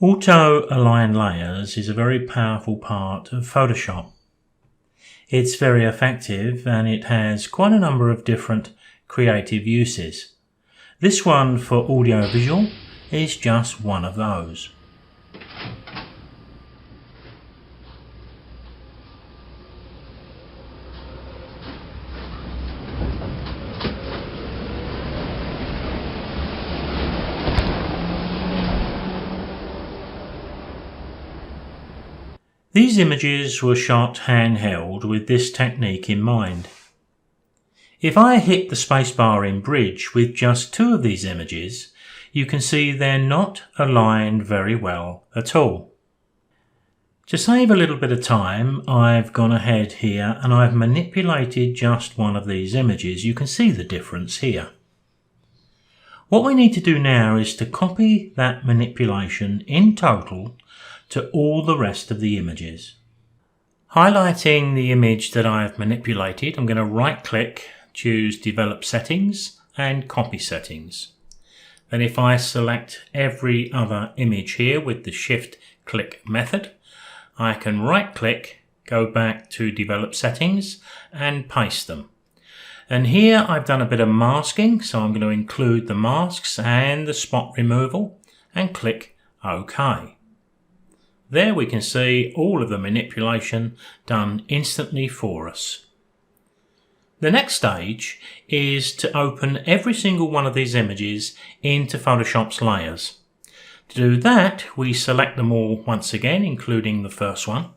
Auto-align layers is a very powerful part of Photoshop. It's very effective and it has quite a number of different creative uses. This one for audiovisual is just one of those. These images were shot handheld with this technique in mind. If I hit the spacebar in Bridge with just two of these images, you can see they're not aligned very well at all. To save a little bit of time, I've gone ahead here and I've manipulated just one of these images. You can see the difference here. What we need to do now is to copy that manipulation in total to all the rest of the images. Highlighting the image that I've manipulated, I'm going to right click, choose Develop Settings and Copy Settings. Then if I select every other image here with the Shift click method, I can right click, go back to Develop Settings and paste them. And here I've done a bit of masking, so I'm going to include the masks and the spot removal and click OK. There we can see all of the manipulation done instantly for us. The next stage is to open every single one of these images into Photoshop's layers. To do that, we select them all once again, including the first one.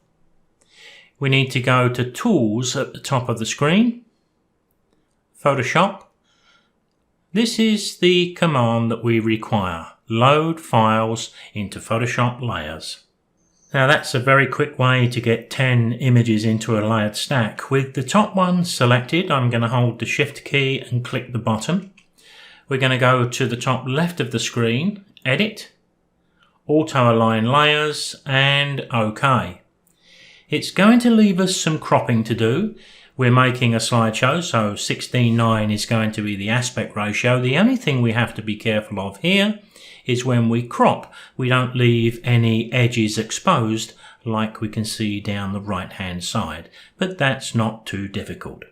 We need to go to Tools at the top of the screen, Photoshop. This is the command that we require, load files into Photoshop layers. Now that's a very quick way to get 10 images into a layered stack. With the top one selected, I'm going to hold the Shift key and click the bottom. We're going to go to the top left of the screen, Edit, Auto Align Layers and OK. It's going to leave us some cropping to do. We're making a slideshow, so 16:9 is going to be the aspect ratio. The only thing we have to be careful of here is when we crop, we don't leave any edges exposed like we can see down the right hand side, but that's not too difficult.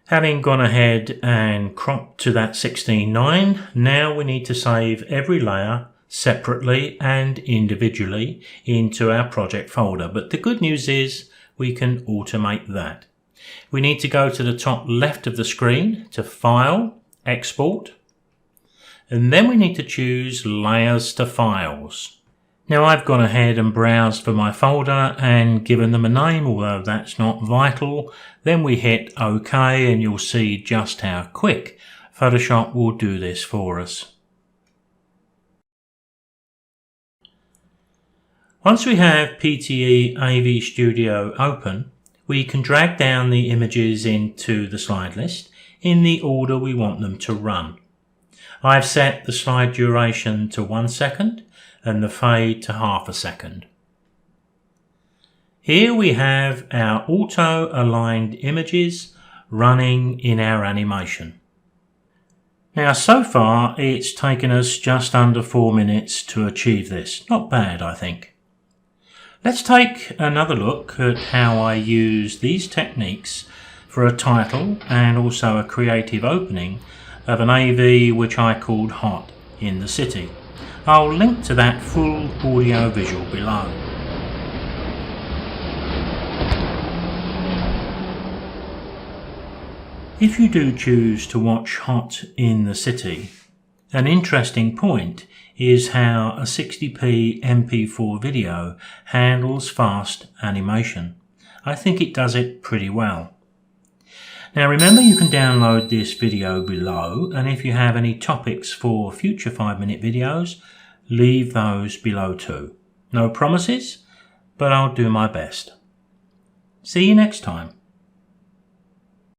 Having gone ahead and cropped to that 16:9, now we need to save every layer separately and individually into our project folder, but the good news is we can automate that. We need to go to the top left of the screen to File, Export, and then we need to choose Layers to Files. Now I've gone ahead and browsed for my folder and given them a name, although that's not vital. Then we hit OK and you'll see just how quick Photoshop will do this for us. Once we have PTE AV Studio open, we can drag down the images into the slide list in the order we want them to run. I've set the slide duration to 1 second and the fade to ½ second. Here we have our auto-aligned images running in our animation. Now so far it's taken us just under 4 minutes to achieve this. Not bad, I think. Let's take another look at how I use these techniques for a title and also a creative opening of an AV which I called Hot in the City. I'll link to that full audio visual below. If you do choose to watch Hot in the City, an interesting point is how a 60p MP4 video handles fast animation. I think it does it pretty well. Now remember, you can download this video below, and if you have any topics for future 5-minute videos, leave those below too. No promises, but I'll do my best. See you next time.